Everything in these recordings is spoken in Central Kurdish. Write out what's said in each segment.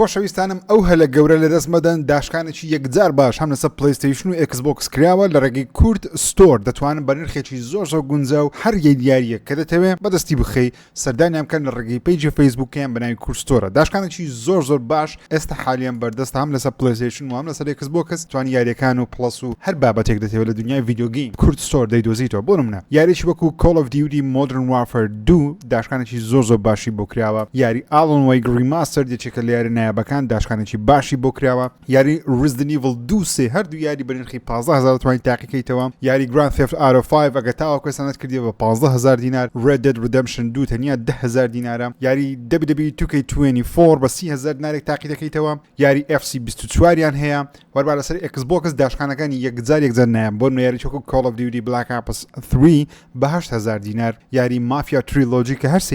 خۆشەویستانم ئەو هەلە گەورە لە دەست مەدەن داشکانێکی یەکجار باش هەم لەسەر پلەیستیشن و ئەکسبۆکس کراوە لە ڕێگەی کورت ستۆر دەتوانن بە نرخێکی زۆر گونجاو و هەر یەکدیاریە کە دەتەوێت بەدەستی بخەی سەردانیان بکەن لە ڕێگەی پیجی فەیسبووکیان بەناوی کورت ستۆرە. داشکانێکی زۆر باش ئێستا حالیان بەردەست هەم لەسەر پلەیستیشن و هەم لەسەر ئەکسبۆکس توانی یاریەکان و پلەس و هەر بابەتێک دەتەوێت لە دنیای ڤیدیۆ گەیم کورت ستۆر دەیدۆزیتەوە. بۆ نمونە یاریی وەکو Call of Duty Modern Warfare 2 داشکانێکی زۆر باشی بۆ کراوە. یاری Alan Wake Remastered یەکێکە لە یاری نایابەکان داشکانێکی باشی بۆ کراوە. یاری Resident Evil 2 هەردوو یاری بە نرخی 15000 توانی تاقیکەیتەوە. یاری Grand Theft Auto 5 ئەگە تاوەکو سەنەت کردیەوە بە 15000 دینار. Red Dead Redemption 2 تەنیا 10000 دینارە. یاری WWE 2K24 بە 30000 دینارێک تاقیکەیتەوە. یاری FC 24 یان هەیە. وەربا لەسەر ئەکسبۆکس داشکانەکانی یەکجار نایە بۆ یاری چۆکو Call of Duty Black Ops 3 بە 8000 دینار. یاری Mafia Trilogy کە هەر سێ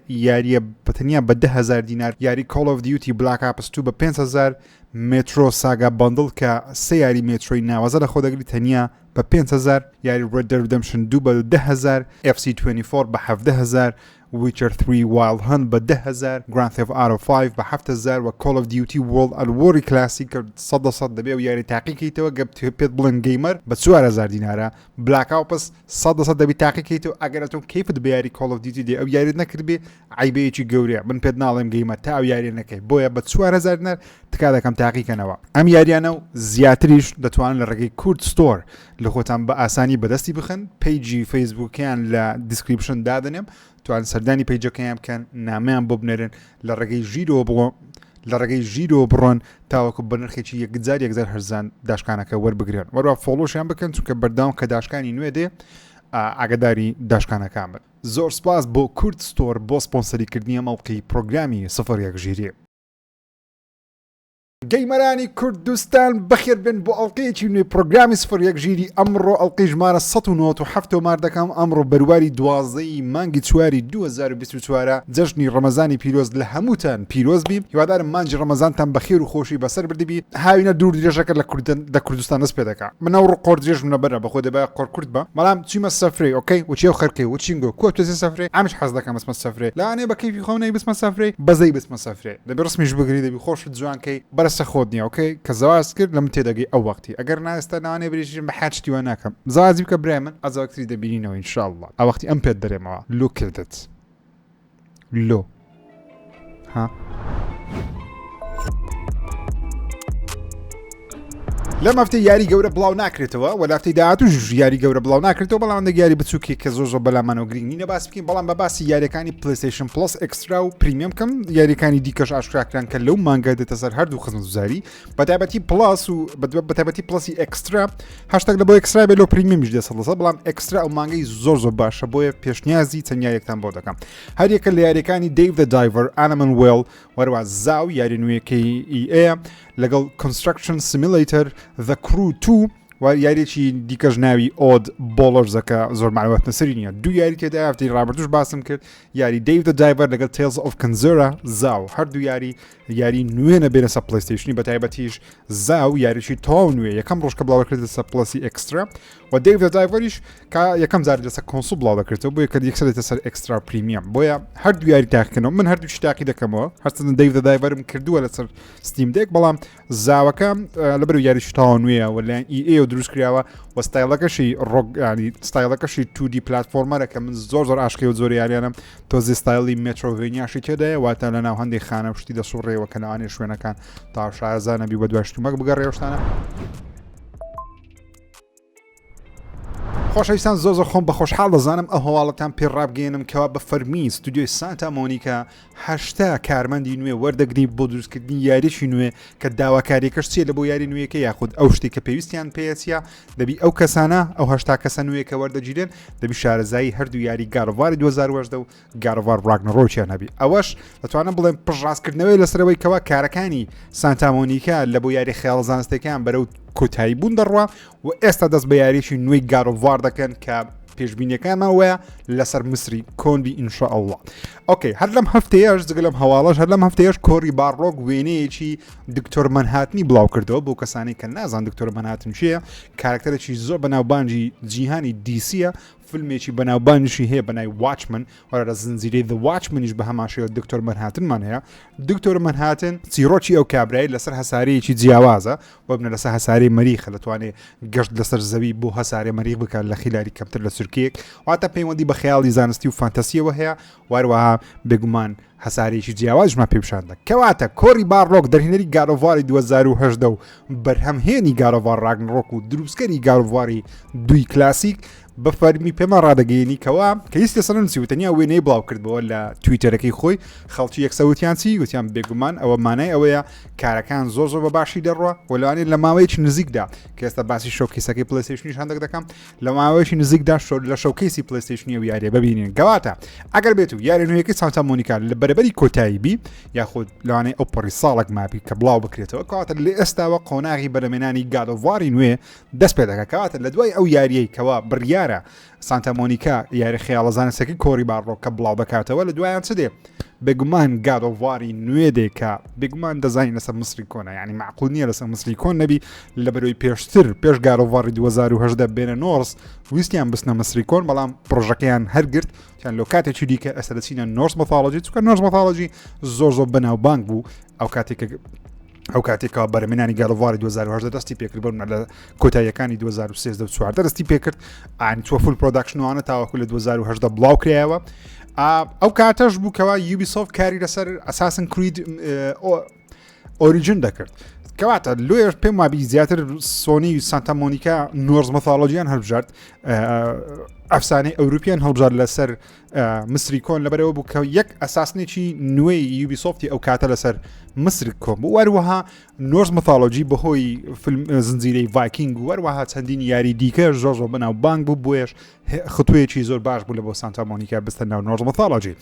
یاریە بەتەنیا بە 10000 دینار. یاری Call of Duty Black Ops 2 بە 5000. مترۆ ساگا بەندڵ کە سێ یاری مترۆی ناوازە لە خۆ دەگری تەنیا بە 5000. یاری Red Dead Redemption 2 بە 10000. FC24 بە 17000. Witcher 3 Wild Hunt بە 10000. Grand Theft Auto 5 بە 7000 و Call of Duty World at War Classic 100% دەبێ و یاری تاقیکەیتەوە گەب پێت بڵێن گەیمەر بە 4000 دینارە. Black Ops 100% دەبی تاقیکەیتەوە ئەگەر تۆ کەیفت بە یاری Call of Duty دێ ئەو یاریت نەکردبێ عیبەیەکی گەورەیە من پێت ناڵێم گەیمە تا ئەو یاری نەکەی بۆیە بە 4000 دینار تکا دەکەم تاقیکەنەوە. ئەم یاریانە و زیاتریش دەتوانن لە ڕێگەی کورت ستۆر لە خۆتان بە ئاسانی بەدەستی بخن. پیجی فەیسبووکیان لە دیسکریپشن دادنێم توان سەردانی پیجەکەیان بکەن نامەیان بۆ بنێرن لە ڕێگەی ژیرۆ بڕۆن تاوەکو بە نرخێکی یەکجار هەرزان داشکانەکە وەربگرن. وەرەوە فۆلۆشیان بکەن چونکە بەرداوم کە داشکانی نوێ دێ ئاگداری داشکانەکان بن. زۆر سپاس بۆ کورت ستۆر بۆ سپۆنسەریکردنی مەڵقی پرۆگرامی 01 ژیری. گەیمەرانی کوردستان بەخێر بن بۆ ئەڵلقەیەکی نوێ پرۆگرامی 01 ژیری ئەمڕۆ ئەڵلقەی ژمارە 197 مار دەکەم. ئەمڕۆ بەرواری 12 مانگی چواری 2024 جەژنی ڕەمەزانی پیرۆز لە هەمووتان پیرۆز بی. هیوادارم مانجی ڕەمەزانتان بەخێر و خۆشی بەسەر بردبی. هاوینە دوور درێژەکە لە کوردستان دەست پێ دەکات. منەوە ڕقۆر درێژ منە بەخۆ دەبای قۆر کورد بە بەڵام چیمە سەفرەی ئۆکەی وچێ خەرکەی وچینگۆ کوتێ سەفرەی ئەمش حەز دەکەم بسمە سەفرەی لەوانەیە بە کەیفی خۆنەی بسمە سەفرەی بەزەی بسمە سەفرەی دەبێ ڕسمیش بگری دەبی خۆشت جوانکەی بەرەسە خۆت نییە ئۆکەی کە زەواز کرد لەم تێدەگەی ئەو وەختی ئەگەر ناستە ناوانێ بریژم بە حاجتی وە ناکەم زازی بکە برای من ئەزاکتری دەبینینەوە ئینشاءالله ئەو وەختی ئەم پێت دەرێمەوە لۆ کردت لۆ ها لەم هەفتەی یاری گەورە بڵاو ناکرێتەوە و لافتەی داهاتووش یاری گەورە بڵاو ناکرێتەوە بەڵام یاری بچووکی کە زۆر بەلامانەوە گرنگی نەباس بکەین بەڵام بە باسی یاریەکانی پلەیستیشن پلس ئەکسترا و پریمیەم کەم یاریەکانی دیکەش ئاشکراکران کە لەو مانگە دێتە سەر هەردوو خزمەتگوزاری بەتایبەتی پلاس و بەتایبەتی پلسی ئەکسترا هاشتاگ لە بۆ ئەکسترا بێ لەو پریمیەمیش دێ 100% بەڵام ئەکسترا ئەو مانگەی زۆر باشە بۆیە پێشنیازی چەند یاریەکتان بۆ دەکەم. هەر یەکە لە یاریەکانی Dave the Diver Animal Well وەروە زاو یاری نوێیەکەی EA لەگەڵ Construction Simulator The Crew 2 و یاریێکی دیکەش ناوی ئۆد بۆڵەرزەکە زۆر معنەوەت نەسەری نییە. دوو یاری تێدا هەفتەی ڕابردوش باسم کرد یاری Dave the Diver لەگەڵ Tales of Kenzera زاو هەردوو یاری نوێنە بێنە سە پلەیستیشنی بەتایبەتیش زاو یاریشی تەواو نوێ یەکەم ڕۆژکە بڵاو دەکرێتە سە پلەسی ئەکسترا و Dave the Diverیش کە یەکەم جار لەسەر کۆنسۆڵ بڵاو دەکرێتەوە بۆیە کە یەکسەر دێتە سەر ئەکسترا پریمیەم بۆیە هەردوو یاری تاقیکردنەوە من هەردووشی تاقی دەکەمەوە هەرچەندە Dave the Diverم کردووە لەسەر ستیم دێک بەڵام زاوەکە لەبەر یاریشی تەواو نوێیە و لایەن EA و دروست کراوە و ستایلەکەشی ڕۆگانی ستایلەکەشی 2D پلتفۆرمەرە کە من زۆر ئاشکی و زۆر یاریانم تۆزی ستایلی مترۆڤینیاشی تێدایە واتە لە ناو هەندێک خانە پشتی دەسوڕێەوە کە ناوانێ شوێنەکان تا شارەزانە بی بە دواشتومەک بگەڕێوەشتانە. خۆشەویستان زۆر خۆم بە خۆشحاڵ دەزانم ئەو هەواڵەتان پێڕابگەێنم کەوا بە فەرمی ستودیۆی سانتا مۆنیکا 80 کارمەندی نوێ وەردەگری بۆ دروستکردنی یاریشی نوێ کە داواکاریەکەش چیە لە بۆ یاری نوێیەکە یاخود ئەو شتێک کە پێویستیان پێیە دەبی ئەو کەسانە ئەو 80 کەسە نوێیەکە وەردەگیرێن دەبی شارەزایی هەردوو یاری گارواری 2010 و گاروار ڕاگنەڕۆکیان هەبی ئەوەش دەتوانم بڵێم پژڕاستکردنەوەی لەسەرەوەی کەوا کارەکانی سانتا مۆنیکا لە بۆ یاری خەیاڵ زانستەکان بەرەو کۆتایی بوون دەڕوا و ئێستا دەست بە یاریشی نوێی گاروار دەکەن کە پێشبینیەکانمان وایە لەسەر مسری کۆنبی ئینشاء الله. ئۆکەی هەر لەم هەفتەیەش جگە لەم هەواڵەش هەر لەم هەفتەیەش کۆری بارڕۆک وێنەیەکی دکتۆر مەنهاتنی بڵاو کردەوە بۆ کەسانی کە نازان دکتۆر مەنهاتن چییە، کارکتەرێکی زۆر بەناوبانجی جیهانی دیسیە، فیلمێکی بەناوبانجی هەیە بەنای واچمن وەرە لە زنجیرەی The Watchمنیش بە هەماشەوە دکتۆر مەنهاتنمان هەیە. دکتۆر مەنهاتن چیرۆکی ئەو کابرای لەسەر هەسارەیەکی جیاوازە و بنە لەسەر هەساری مەریخە دەتوانێت گەشت لەسەر زەوی بۆ هەسارێ مەریخ بکات لە خیلاری کەمتر لە سورکێک، واتە پەیوەندی بە خەیاڵی زانستی و فانتەسیەوە هەیە، واروەها بێگومان هەسارێکی جیاوازمان پێ پیشاندە. کەواتە کۆری بارڕۆک دەرهێنەری گارۆڤاری 2010 و بەرهەمهێنی گارۆڤار ڕاگنڕۆک و دروستکەری گارۆڤاری دوی کلاسیک بە فەرمی پێمان ڕادەگەیەنی کەوا کە هیچ لەسەر نووسی وتەنیا وێنەی بڵاو کردبەوە لە تویتەرەکەی خۆی، خەڵکی یەکسەوتیانچی وتیان بێگومان ئەوە مانای ئەوەیە کارەکان زۆر بە باشی دەڕوە و لەوانێت لە ماوەیەکی نزیکدا کە ئێستا باسی شۆکیسەکەی پلەیستیشنیش هەندێک دەکەم لە ماوەیەکی نزیکدا لە شۆکیسی پلەیستیشنی و یاریە ببینین. گەواتە ئەگەر بێت و یاری نوێیەکەی سانتا مۆنیکا لە بەرەبەری کۆتایی بی یاخود لەوانەیە ئەو پەڕی ساڵێک مابی کە بڵاو بکرێتەوە، کەواتە لە ئێستاوە قۆناغی بەرەمێنانی گادۆڤاری نوێ دەست پێ دەکات. کەواتە لە دوای ئەو یاریەی کەوا بڕیارە سانتا مۆنیکا یاری خەیاڵەزانستێکی کۆری بارڕۆک کە بڵاو بکاتەوە لە دوایان چ دێ بێگومان گادۆڤاری نوێ دێکە بێگومان دەزانین لەسەر مسری کۆنە، یعنی معقول نییە لەسەر مسری کۆن نەبی لە بەرەوەی پێشتر پێش گارۆڤاری 2010 بێنە نۆرس ویستیان بستنە مسری کۆن، بەڵام پرۆژەکەیان هەرگرت چیان لۆ کاتێکی دیکە ئەستا دەچینە نۆرس مۆفالۆجی، چونکە نۆرس مۆفالۆجی زۆر بەناوبانگ بوو ئەو کاتێکەوە بەرەمێنانی گالۆڤاری 2010 دەستی پێکرد بوون لە کۆتاییەکانی 2013 دەستی پێکرد ئانی چوە فول پرۆداکشنوانە تاوەکو لە 2010 بڵاو کرایەوە. ئەو کاتەش بووکەوە یوبیسۆفت کاری لەسەر ئەساسن کرید ئۆریجین دەکرد. کەواتە لۆیش پێم وابی زیاتر سۆنی سانتا مۆنیکا نۆرس مۆفالۆجیان هەڵبژارد، ئەفسانەی ئەوروپیان هەڵبژار لەسەر مسری کۆن لەبەرەوە بوو کە یەک ئەساسنێکی نوێی یوبیسۆفتی ئەو کاتە لەسەر مسری کۆن بوو. وەروەها نۆرس مۆفالۆجی بەهۆی زنجیرەی ڤایکینگ و وەروەها چەندین یاری دیکە زۆر بەناوبانگ بوو، بۆیش خطوەیەکی زۆر باش بوو لە بۆ سانتا مۆنیکا بستە ناو نۆرس مۆفالۆجی.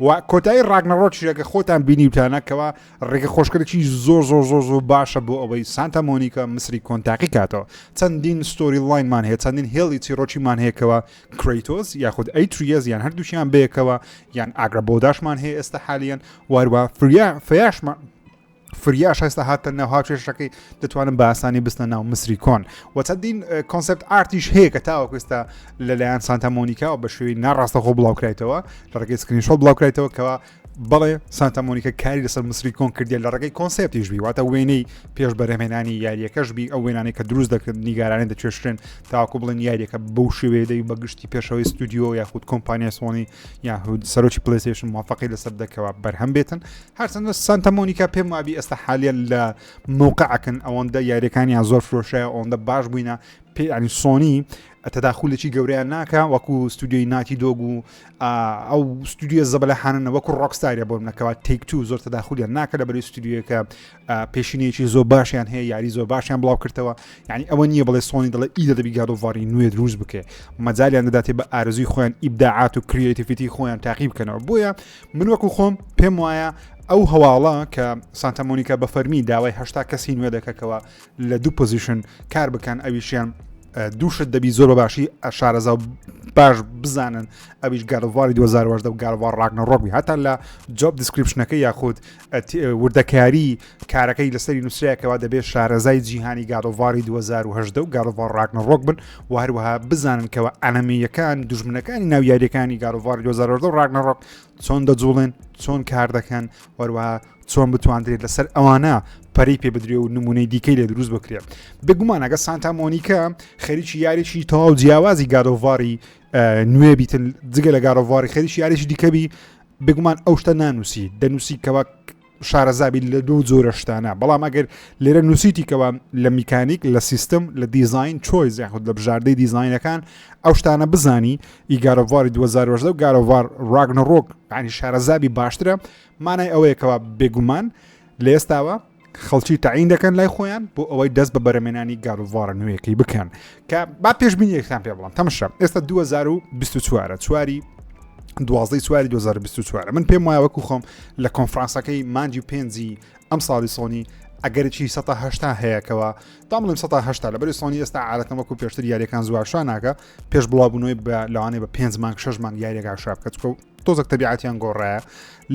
و کۆتایی ڕاگنەڕۆکیەکە خۆتان بینی وتانەکەەوە ڕێگە خۆشکردێکی زۆر باشە بۆ ئەوەی سانتا مۆنیکا مسری کۆن تاقی کاتەوە. چەندین ستۆری لاینمان هەیە، چەندین هێڵی چیرۆکیمان هەیەکەوە کریتۆس یاخود ئەیتریەز یان هەردووشیان بەیەکەوە یان ئاگرابۆداشمان هەیە ئێستا حالیان، واروە فریاش هەستا هاتە ناو هاوچێشەکەی دەتوانن بە ئاسانی بستنە ناو مسری کۆن و چەندین کۆنسپت ئارتیش هەیە کە تاوەکو ئێستا لەلایەن سانتا مۆنیکا و بە شێوەی ناڕاستەخۆ بڵاوکرایتەوە لە ڕێگەی سکرینشۆت بڵاوکرایتەوە کەەوە بەڵێ سانتا مۆنیکا کاری لەسەر مسری کۆن کردی لە ڕێگەی کۆنسپتیش بی، واتە وێنەی پێش بەرهەمێنانی یاریەکەش بی، ئەو وێنانی کە دروست دەکرد نیگارانە دەچێشتن تاوەکو بڵێن یاریەکە بەو شێوەیەدەی بە گشتی پێشەوەی ستودیۆ یاخود کۆمپانیای سۆنی یاخود سەرۆکی پلەیستیشن موافقی لەسەر دەکەوە بەرهەم بێتن. هەرچەندە سانتا مۆنیکا پێم وابی ئێستا حالیان لە موقعەکەن ئەوەندە یاریەکانیان زۆر فرۆشایە ئەوەندە باش بووینە ینی سۆنی تەداخولێکی گەورەیان ناکە وەکو ستودیۆی ناتی دۆگ و ئەو ستودیۆ زەبەلەحانە وەکو ڕۆکستارە بۆ منەکەەوە تێک تو زۆر تەداخولیان ناکە لە بەرەی ستودیۆیەکە پێشینەیەکی زۆر باشیان هەیە، یاری زۆر باشیان بڵاو کردەوە. یعنی ئەوە نییە بڵێ سۆنی دەڵێ ئیدە دەبی گادۆڤاری نوێ دروست بکە، مەجالیان دەداتێ بە ئارزوی خۆیان ئیبداعات و کریێتیڤیتی خۆیان تاقی بکەنەوە. بۆیە من وەکو خۆم پێم وایە ئەو هەواڵە کە سانتا مۆنیکا بە فەرمی داوای 80 کەسی نوێ دەکەکەوە لە دوو پۆزیشن کار بکەن، ئەویشیان دووشت دەبی زۆر باشی شارەزا باش بزانن ئەویش گارۆڤاری 2010 و گارۆڤار ڕاگنەڕۆک هەتا لە جۆب دیسکریپشنەکەی یاخود وردەکاری کارەکەی لەسەری نووسراکەوە دەبێت شارەزای جیهانی گارۆڤاری 2010 و گارۆڤار ڕاگنەڕۆک بن و هەروەها بزانن کەەوە ئەنەمیەکان دوژمنەکانی ناویاریەکانی گارۆڤاری 2010 و ڕاگنەڕۆک چۆن دەجوڵێن، چۆن کار دەکەن، وەروەها چۆن بتواندرێت لەسەر ئەوانە پەری پێ بدرێ و نمونەی دیکەی لێ دروست بکرێت. بێگومان ئەگە سانتا مۆنیکا خەریکی یاریی تەواو جیاوازی گارۆڤاری نوێ بیتن جگە لە گارۆڤاری خەریکی یاریی دیکەبی بێگومان ئەو شتە نانووسی دەنووسی کەەوە شارەزابی لە دوو جۆرە شتانە، بەڵام ئەگەر لێرە نووسیتیکەوە لە میکانیک لە سیستم لە دیزاین چۆیز یاخود لە بژاردەی دیزاینەکان ئەو شتانە بزانی ئی گارۆڤاری 2010 و گارۆڤار ڕاگنەڕۆک ینی شارەزابی باشترە، مانای ئەوەیەکەوە بێگومان لە ئێستاوە خەڵکی تعین دەکەن لای خۆیان بۆ ئەوەی دەست بە بەرەمێنانی گارۆڤارە نوێیەکەی بکەن کە با پێشبینیەکتان پێ بڵام تەمەشە ئێستا 2024 چواری 2024 من پێم وایە وەکو خۆم لە کۆنفرانسەکەی مانجی و پێنجی ئەم ساڵی سۆنی ئەگەرچی 1970 هەیەکەوە دامڵم 1970 لەبەر سۆنی ئێستا عادەتەوەکو پێشتر یاریەکان زواشان ناکە پێش بڵاوبوونەوەی بە لەوانەیە بە 5 مانگ 6 مانگ یاریێکا شاب بکە تۆزێک تەبیعەتیان گۆڕایە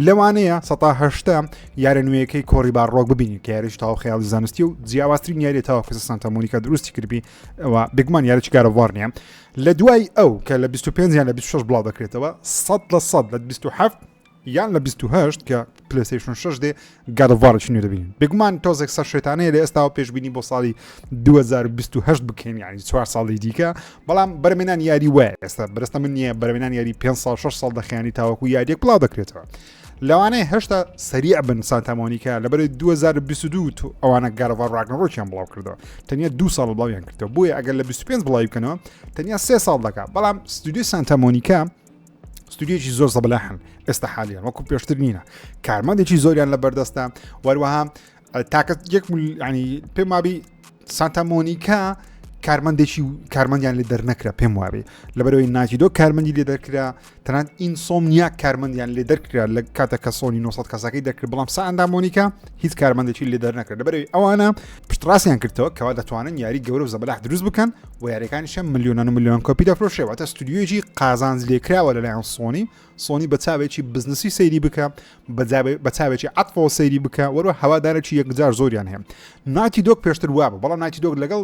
لەوانەیە 1970 یارە نوێیەکەی کۆڕی باڕۆک ببینی کە یاریش تاو خەیاڵی زانستی و جیاوازترین یاری تاوە کە سانتا مۆنیکا دروستی کردبی ئەوە بگمان یارێکی گارەڤار نییە لە دوای ئەو کە لە 25 یان لە 26 بڵاو دەکرێتەوە 100% لە 27 یان لە 28 کە پلیستیشن 6 دێ گادەڤارێکی نوێ دەبینین بگومان تۆزێک سەر شێتانەیە لە ئێستا پێشبینی بۆ ساڵی 2028 بکەین یانی 4 ساڵی دیکە بەڵام بەرمێنان یاری وایە ئێستا بەرەستە من نییە بەرمێنان یاری 5 ساڵ 6 ساڵ دەخیانی تاوەکو یاریەک بڵاو دەکرێتەوە لەوانەیە هێشتا سەریع بن سانتا مۆنیکا لەبەر 2022 ئەوانە گارەڤار ڕاگنەڕۆکیان بڵاو کردەوە تەنیا 2 ساڵ بڵاویان کردەوە بۆیە ئەگەر لە 25 بڵاوی بکەنەوە تەنیا 3 ساڵ دەکات بەڵام ستودیۆی سانتا مۆنیکا ستودیۆکی زۆر زەبەلاحن ئێستا حالیان وەکو پێشتر نینە کارمەندێکی زۆریان لە بەردەستە وەروەها تاکە یەک ینی پێم وابی سانتا مۆنیکا کارمەندیان لێ دەرنەکرا پێم وابێ لەبەرەوەی ناتی دۆ کارمەندی لێ دەرکرا تەنانەت ئینسۆمنیا کارمەندیان لێ دەرکرا لە کاتە کە سۆنی 900 کەسەکەی دەکرد بەڵام سانتا مۆنیکا هیچ کارمەندێکی لێ دەرنەکرد لەبەرەوەی ئەوانە پشتڕاستیان کردەوە کەوا دەتوانن یاری گەورە و زەبەلاح دروست بکەن و یاریەکانیشە ملیۆنان و ملیۆن کۆپی دەفرۆشێ واتە ستودیۆیەکی قازانج لێکراوە لەلایەن سۆنی بە چاوێکی بزنسی سەیری بکە بە چاوێکی عەتفەوە سەیری بکە وەروە هەوادارێکی یەکجار زۆریان هەیە ناتی دۆک پێشتر وابە بەڵام ناتی دۆک لەگەڵ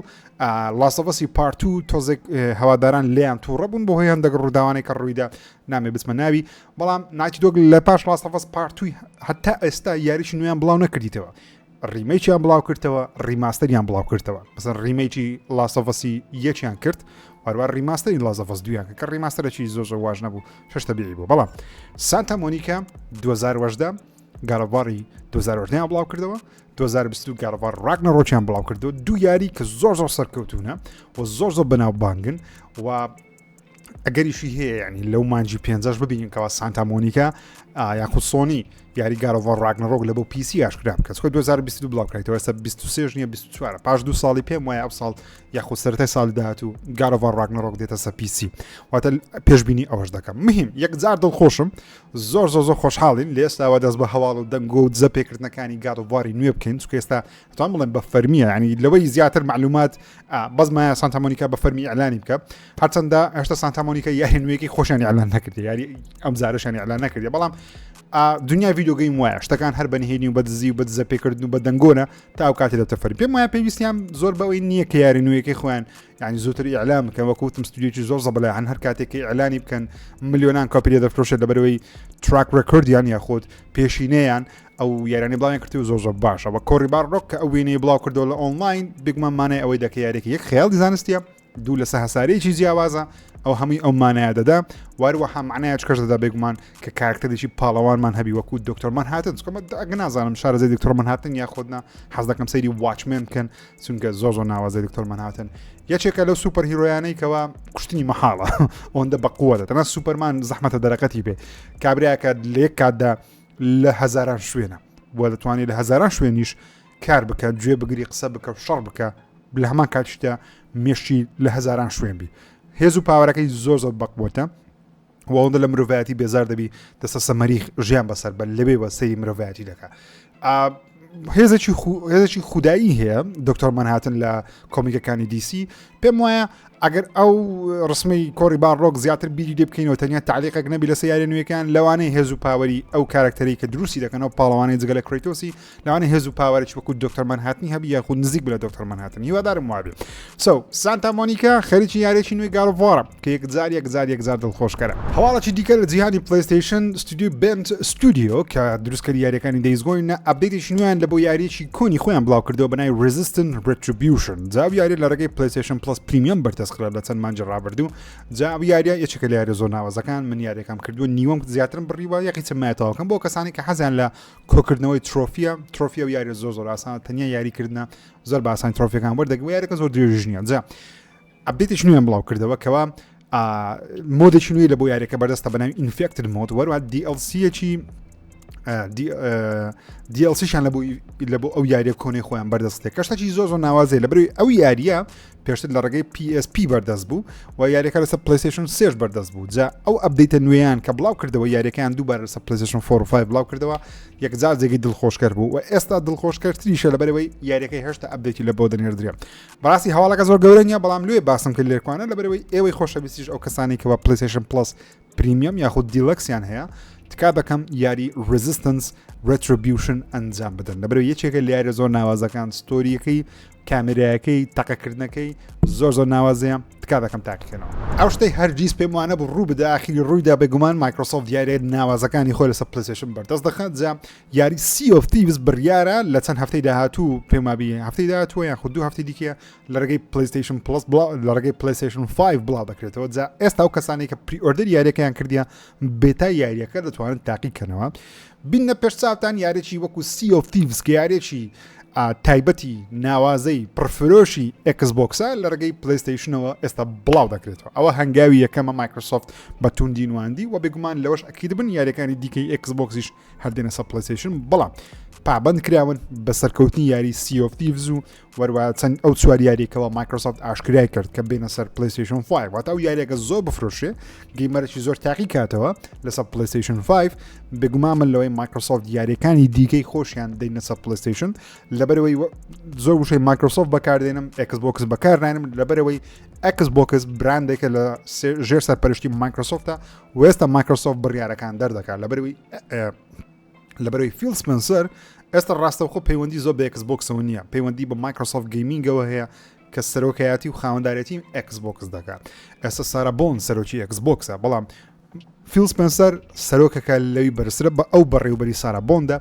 لاسەڤەسی پارت و تۆزێک هەواداران لیان تووڕەبوون بۆ هۆی هەندێک ڕووداوانەی کە ڕوویدا نامێ بچمە ناوی بەڵام ناتی دۆک لە پاش لاسەڤەس پارتوی هەتا ئێستا یاریی نوێیان بڵاو نەکردیتەوە ڕیمەیکیان بڵاو کردەوە ڕیماستەریان بڵاو کردەوە مثلا ڕیمەیکی لاسەڤەسی یەکیان کرد وەروە ڕیماستەری لاسەڤەس دویان کە ڕیماستەرێکی زۆر واژ نەبوو شش تەبیعی بوو بەڵام سانتا مۆنیکا 2018 گارەڤاری 2018 بڵاو کردەوە 2022 گارەڤار ڕاگنەڕۆکیان بڵاو کردەوە دوو یاری کە زۆر سەرکەوتونە و زۆر بەناوبانگن و ئەگەریشی هەیە ینی لەو مانجی 5 ببینین کەوا سانتا مۆنیکا یاخود سۆنی یاری گارەڤار ڕاگنەڕۆک لە بۆ پیسی ئاشکرا بکە خۆی 2022 بڵاو کردەوە ئێستا 23 نیە 24 پاش 2 ساڵی پێم وایە ئەو ساڵ یاخود سەرەتای ساڵی داهاتوو گارەڤار ڕاگنەڕۆک دێتە سەر پیسی واتە پێشبینی ئەوەش دەکەم مهم یەکجار دڵخۆشم زۆر خۆشحاڵین لە ئێستاوە دەست بە هەواڵ و دەنگ و دزە پێکردنەکانی گارەڤاری نوێ بکەین چونکە ئێستا دەتوان بڵێن بە فەرمیە ینی لەوەی زیاتر معلومات بەزمایە سانتا مۆنیکا بە فەرمی ئەعلانی بکە هەرچەندە هێشتا سانتا مۆنیکا یاری نوێیەکی خۆشیان ئەعلان نەکردی یاری ئەم جارەشانی ئەعلان نەکردی بەڵام دنیا ڤیدیۆ گەیم وایە شتەکان هەر بەنهێنی و بەدزی و بە دزە پێکردن و بە دەنگۆنە تا ئەو کاتی دەتە فەرمی پێم وایە پێویستیان زۆر بەوەی نییە کە یاری نوێیەکەی خۆیان یعنی زۆرتر ئیعلام بکەن وەکوتم ستودیۆکی زۆر زەبەلاحن هەر کاتێکی ئیعلانی بکەن ملیۆنان کۆپی لێ دەفرۆشێت لەبەرەوەی تراک ڕێکۆردیان یاخود پێشینەیان ئەو یارانی بڵاویان کردی و زۆر باشە بە کۆڕی باڕۆک کە ئەو وێنەی بڵاو کردەوە لە ئۆنلاین بگمانمانەیە ئەوەی دەکە یارێکی یەک خەیاڵی زانستیە دوو لە سەهسارەیەکی جیاوازە ئەو هەمووی ئەو مانایە دەدا واروەها معنایە چکەش دەدا بێگومان کە کارکتەرێکی پاڵەوانمان هەبی وەکو دکتۆرمان هاتن چکەمە ئەگە نازانم شارەزای دکتۆرمان هاتن یا خۆدنا حەز دەکەم سەیری واچمێن بکەن چونکە زۆر ناوازای دکتۆرمان هاتن یەکێکە لەو سوپەر هیرۆیانەی کەوا کوشتنی مەحاڵە ئەوەندە بەقووەتە تەنها سوپەرمان زەحمەتە دەرەقەتی بێ کابراایەکە لە یەک کاتدا لە هەزاران شوێنە بۆ دەتوانێت لە هەزاران شوێنیش کار بکە گوێ بگری قسە بکە شەڕ بکە لە هەمان کاتیشدا مێشتی لە هەزاران شوێن بی هێز و پاوەەکەی زۆر بەقوتە وەڵدە لە مرۆڤایەتی بێزار دەبی دەستە سەمەری ژیان بەسەر بە لەبێ بە سەری مرۆڤایەتی دەکە هێزێکی خودایی هەیە دکتۆرمان هاتن لە کۆمیکەکانی دیسی پێم وایە ئەگەر ئەو ڕسمی کۆڕی باڕۆک زیاتر بیری لێ بکەینەوە تەنیا تعلیقێک نەبی لە سیارە نوێیەکان لەوانەیە هێز و پاوەری ئەو کارکتەری کە دروستی دەکەنەوە پاڵەوانەی جگە لە کریتۆسی لەوانەیە هێز و پاوەرێک وەکو دکتۆرمان هاتنی هەبی یاخود نزیک بە دکتۆرمان هاتن هیوادارم وابێ سانتا مۆنیکا خەریکی یاریێکی نوێی گارۆڤارە کە یەکجار دڵخۆشکەرە هەواڵەکی دیکە لە جیهانی پلیستیشن ستودیۆ بنت ستودیۆ کە دروستکەری یاریەکانی دەیزگۆینە ئەپدێتێکی نوێیان لە بۆ یاریێکی کۆنی خۆیان بڵاو کردەوە بەنای ریزیستنت ریتریبیوشن جاوی یاری لە ڕێگەی پلیستیشن پلس پریمیەم بەردەستکرا لە چەند مانجی ڕابردوو جاوی یاریە یەکێکە لە یاری زۆر ناوازەکان من یاریەکەم کردووە نیوەم زیاترم بڕیوە یەقی چمایەتەوەکەم بۆ کەسانی کە حەزیان لە کۆکردنەوەی ترۆفیە و یاری زۆر ئاسان تەنیا یاریکردنە زۆر باسان ترۆفیەکان وەردەگوێ یاریەکە زۆر درێژ نییە جا ئەپدێتێکی نوێیان بڵاو کردەوە کەوا مۆدێکی نوێی لە بۆ یاریەکە بەردەستە بەناوی ئینفێکتد مۆد وەروە DLC-یەکی دیLCشان لە بۆ ئەو یاریە کۆنەی خۆیان بەردەستێک کەشتێکی زۆر ناوازێ لە بەروی ئەو یاریە پێشتر لە ڕێگەی PSP بەردەست بوو و یاریەکە لەسەر PlayStation 3 بەردەست بوو جا ئەو ئەپدەیتە نوێیان کە بڵاو کردەوە یاریەکەیان دووبارە لەسەر PlayStation 4 و 5 بڵاو کردەوە یەکجار جێگەی دڵخۆشکەر بوو و ئێستا دڵخۆشکەرتریشە لەبەرەوەی یاریەکەی هێشتا ئەپدەیتی لە بۆ دەنێردرێ بەڕاستی هەواڵەکە زۆر گەورە نیە بەڵام لێ باسم کرد لێرکوانە لەبەرەوەی ئێوەی خۆشەویستیش ئەو کەسانی کەەوە PlayStation Plus پریمیەم یاخود دیلەکسیان هەیە تکا دەکەم یاری Resistance Retribution ئەنجام بدەن لەبەرەوەی یەکێکە لە یاریە زۆر ناوازەکان ستۆریەکەی کامێرایەکەی تەقەکردنەکەی زۆر ناوازەیە تکا دەکەم تاقیکەنەوە ئەو شتەی هەرگیز پێم وانە بوو ڕوو بدە ئاخیری ڕوویدا بێگومان مایکرۆسۆفت یاریە ناوازەکانی خۆی لەسەر PlayStation بەردەست دەخات جا یاری Sea of Thieves بڕیارە لە چەند هەفتەی داهاتوو پێمابی هەفتەی داهاتووە یان خود دوو هەفتەی دیکە لە ڕێگەی PlayStation Plus لە ڕێگەی PlayStation 5 بڵاو دەکرێتەوە جا ئێستا ئەو کەسانی کە پری-ئۆردەر یاریەکەیان کردیە بێتا یاریەکە دەتوانن تاقیکەنەوە بینە پێش چاوتان یارێکی وەکو Sea of Thieves کە یارێکی تایبەتی ناوازەی پرفرۆشی Xboxە لە ڕێگەی PlayStationەوە ئێستا بڵاو دەکرێتەوە ئەوە هەنگاوی یەکەمە مایکرۆسۆفت بە توندی نواندی و بێگومان لەوەش ئەکید بن یاریەکانی دیکەی Xboxیش هەردێنە سەر PlayStation بەڵام پابند کراون بە سەرکەوتنی یاری Sea of Thieves و وەروە چەند ئەو چوار یاریەکەوە مایکرۆسۆفت ئاشکرای کرد کە بێنە سەر PlayStation 5 واتە ئەو یاریەکە زۆر بفرۆشێ گەیمەرێکی زۆر تاقی کاتەوە لەسەر PlayStation 5 بێگومان من لەوەی مایکرۆسۆفت یاریەکانی دیکەی خۆشیان دەینە سەر PlayStation لەبەرەوەی زۆر وشەی مایکرۆسۆفت بەکاردێنم Xbox بەکارنانم لەبەرەوەی Xbox براندێکە لە ژێر سەرپەرشتی مایکرۆسۆفتە و ئێستا مایکرۆسۆفت بڕیارەکان دەردەکات لەبەرەوەی فیل سپنسەر ئێستا ڕاستەوخۆ پەیوەندی زۆر بە Xboxەوە نییە پەیوەندی بە مایکرۆسۆفت گەیمینگەوە هەیە کە سەرۆکایەتی و خاوەندارەتی Xbox دەکات ئێستا سارا بۆن سەرۆکی Xboxە بەڵام فیل سپنسەر سەرۆکەکە لەوی بەرزترە بە ئەو بەڕێوبەری سارا بۆندا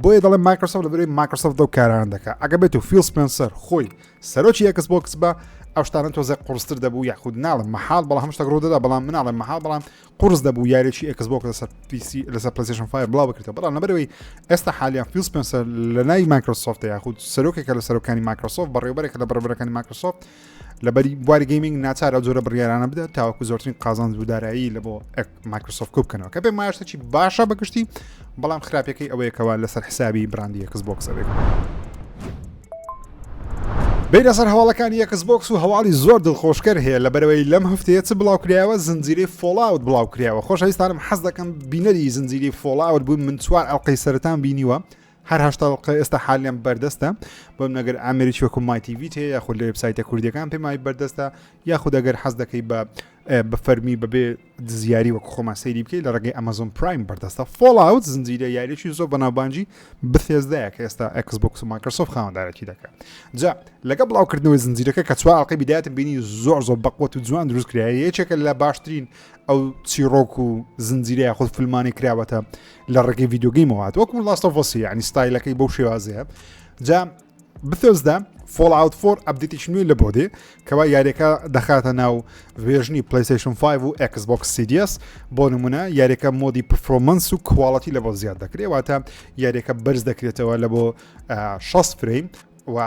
بۆیە دەڵێ مایکرۆسۆفت لەبەرەوەی مایکرۆسۆفت ئەو کارانە دەکات ئەگە بێت و فیل سپنسەر خۆی سەرۆکی Xbox بە ئەو شتانە تۆزە قورستر دەبوو یاخود ناڵم مەحال بەڵام هەم شتێک ڕوو دەدا بەڵام مناڵم مەحال بەڵام قورس دەبوو یاریێکی Xbox لەسەر PC لەسەر PlayStation 5 بڵاو بکرێتەوە بەڵام لەبەرەوەی ئێستا حالیان فیل سپنسەر لە ناوی مایکرۆسۆفت یاخود سەرۆکێکە لە سەرۆکانی مایکرۆسۆفت بەڕێوەبەرێکە لە بەرەبەرەکانی مایکرۆسۆفت لەبەری بواری گەیمینگ ناچارە ئەو جۆرە بڕیارانە بدات تاوەکو زۆرترین قازانج بوودارایی لە بۆ مایکرۆسۆفت کوب بکەنەوە کە پێم وایە شتێکی باشە بەگشتی بەڵام خراپەکەی ئەوەیەکەوە لەسەر حسابی براندی Xbox ئەوێت بین سەر هەواڵەکانی Xbox و هەواڵی زۆر دڵخۆشکەر هەیە لەبەرەوەی لەم هەفتەیە چ بڵاو کراوە زنجیرەی فۆڵاوت بڵاو کراوە خۆشەویستانم حەز دەکەم بینەری زنجیرەی فۆڵاوت بوون من چوار ئەڵقەی سەرەتان بینیوە هەر هەشتا ئەڵقە ئێستا حالیان بەردەستە بۆم نەگەر ئامێریکی وەکو مای تیڤی هەیە یاخود لە وێبسایتە کوردیەکان پێمای بەردەستە یاخود ئەگەر حەز دەکەی بە فەرمی بەبێ زیاری وەکو خۆمان سەیری بکەیت لە ڕێگەی ئەمازۆن پرایم بەردەستە فۆڵاوت زنجیرە یاریێکی زۆر بەناوبانجی بەثێزدایە کە ئێستا Xbox و مایکرۆسۆفت خاوەندارەتی دەکات جا لەگە بڵاوکردنەوەی زنجیرەکە کە چوار ئەڵقەی بیدایەتم بینی زۆر بەقوت و جوان دروست کرایە یەکێکە لە باشترین ئەو چیرۆک و زنجیرەیە خۆ فیلمانی کراوەتە لە ڕێگەی ڤیدیۆگەیمەوە وەکو لاست ئۆف ئەس یعنی ستایلەکەی بەو شێوازەیە جا بثێزدا فۆڵاوت 4 ئەپدێتێکی نوێی لە بۆ دێ کەوا یاریەکە دەخاتە ناو وێژنی PlayStation 5 و Xbox Series بۆ نمونە یاریەکە مۆدی پرفۆرمەنس و کواڵەتی لە بۆ زیاد دەکرێت واتە یاریەکە بەرز دەکرێتەوە لە بۆ 60 فریم و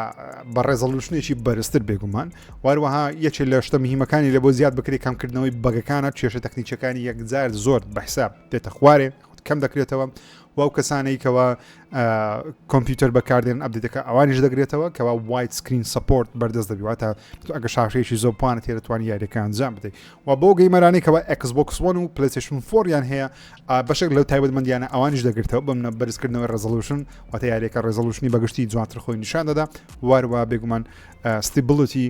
بە ڕێزەڵوشنێکی بەرزتر بێگومان واروەها یەکێک لە شتە مهمەکانی لە بۆ زیاد بکرێت کەمکردنەوەی بەگەکانە کێشە تەکنیکەکانی یەکجار زۆر بەحساب دێتە خوارێ کەم دەکرێتەوە و ئەو کەسانەی کەەوە کۆمپیوتەر بەکاردێن ئەپدێتەکە ئەوانیش دەگرێتەوە کەەوە وایت سکرین سپۆرت بەردەست دەبیواتە ئەگە شاشەیەکی زۆر پانە تێدەتوانانی یاریەکە ئەنجام بدەیت و بۆ گەیمەرانی کەەوە Xbox One و PlayStation 4 یان هەیە بەشێک لەو تایبەتمەندیانە ئەوانیش دەگرێتەوە بەمنە بەرزکردنەوەی ڕێزەڵوشن واتە یاریەکە ڕێزەڵوشنی بەگشتی جوانتر خۆی نیشان دەدا واروە بێگومان ستیبڵتی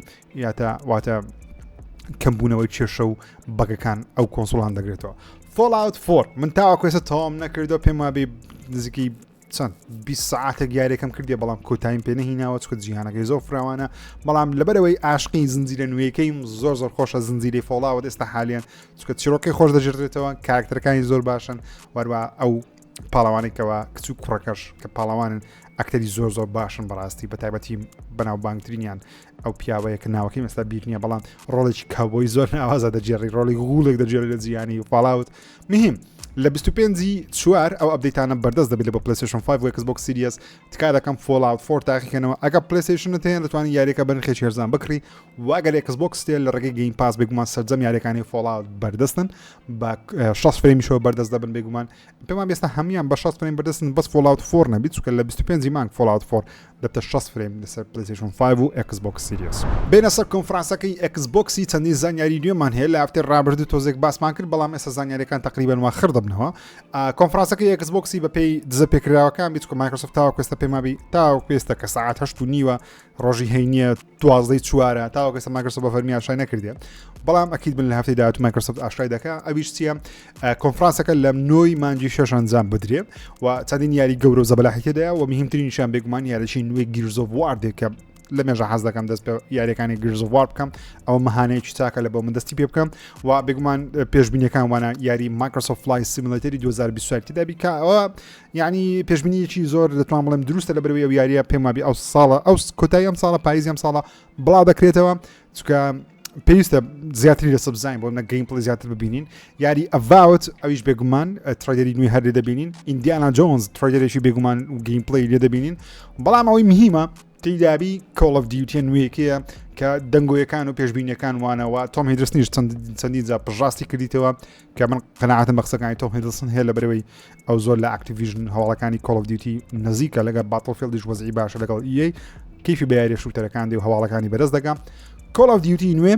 واتە کەمبوونەوەی کێشە و بەگەکان ئەو کۆنسۆڵان دەگرێتەوە فۆڵاوت 4 من تاواکوێسە تەواو نەکردەوە پێم وابێ نزیکی چەند 20 ساعتێک یاریەکەم کردی بەڵام کۆتاییم پێ نەهیناوە چکە جیهانەکەی زۆر فراوانە بەڵام لەبەرەوەی عاشقی زنجیرە نوێیەکەی زۆر خۆشە زنجیرەی فۆڵاوت ئێستا حالیان چکە چیرۆکەی خۆش دەژێتەوە کاراکتەرەکانی زۆر باشن وەروە ئەو پاڵەوانێکەوە کچ و کوڕەکەش کە پاڵەوانن ئەکتەری زۆر باشن بەڕاستی بە تایبەتی بەناو بانگترینیان ئەو پیاوەیە کە ناوەکەی مەستا بیر نییە بەڵام ڕۆڵێکی کاوبۆی زۆر ناوازە دەجێڕی ڕۆڵی غوڵێک دەجێڕی لە جیانی و فۆڵاوت مهم لە 25 چوار ئەو ئەپدەیتانە بەردەست دەبێت لە بۆ PlayStation 5 و Xbox Series تکا دەکەم Fallout 4 تاقیکەنەوە ئەگە PlayStation هەیە دەتوانین یاریەکە بەنرخێکی هەرزان بکڕی واگەر Xbox تێ لە ڕێگەی Game Pass بێگومان سەرجەم یاریەکانی Fallout بەردەستن بە 60 فرێمیشەوە بەردەست دەبن بێگومان پێمان بێستا هەمیان بە 60 فرێم بەردەستن بەس Fallout 4 نەبیت چونکە لە 25 مانگ Fallout 4 دەبتە 60 فرێم لەسەر PlayStation 5 و Xbox Series بینە سەر کۆنفرانسەکەی Xboxی چەندین زانیاری نوێمان هەیە لە هەفتەی ڕابردوو تۆزێک باسمان کرد بەڵام ئێستا زانیاریەکان تقریبا وا خڕ دەبنەوە کۆنفرانسەکەی Xboxی بە پێی دزە پێکراوەکان بیت Microsoft تاوەکو ئێستا پێمابی تاوەکو ئێستا کە ساعت 8:30 ڕۆژی هەینیە 12 چوارە تاوەکو ئێستا Microsoft بە فەرمی ئاشای نەکردێ بەڵام ئەکید بن لە هەفتەی داهاتوو Microsoft ئاشای دەکات ئەویش چییە کۆنفرانسەکە لە 9 مانگی 6 ئەنجام بدرێ و چەندین یاری گەورە و زەبەلاحیتەدایە و مهمترینیشان بێگومان یاریی نوێی Gears of War دێکە لە مێژە حەز دەکەم دەست پێ یاریەکانی Gears of War بکەم ئەوە مەهانەیەکی چاکە لە بۆ من دەستی پێ بکەم و بێگومان پێشبینیەکان وانە یاری Microsoft Flight Simulator 2024 دەبی کە ئەوە یعنی پێشبینیەکی زۆر دەتوانم بڵێم دروستە لە بەرەوەی ئەو یاریە پێمابی ئەو ساڵە ئەو کۆتایی ئەم ساڵە پاییزی ئەم ساڵە بڵاو دەکرێتەوە چونکە پێویستە زیاتری لە سبزین بۆ منە گەیم پڵی زیاتر ببینین یاری ئەڤاوت ئەویش بێگومان ترایدەری نوێی هەر لێ دەبینین ئیندیانا جۆنز ترایدەرێکی بێگومان و گەیم پڵی لێ دەبینین بەڵام ئەوەی مهمە تیدابی Call of Duty نوێیەکەیە کە دەنگۆیەکان و پێشبینیەکان وانەوە تۆم هیدرسنیش چەندین جا پژاستی کردیتەوە کە من قەناعەتم بە قسەکانی تۆم هیدرسن هەیە لە بەرەوەی ئەو زۆر لە Activision هەواڵەکانی Call of Duty نزیکە لەگە Battlefieldیش وەزعی باشە لەگەڵ EA کیفی بە یاریە شوتەرەکان دی و هەواڵەکانی بەرز دەکەم Call of Duty نوێ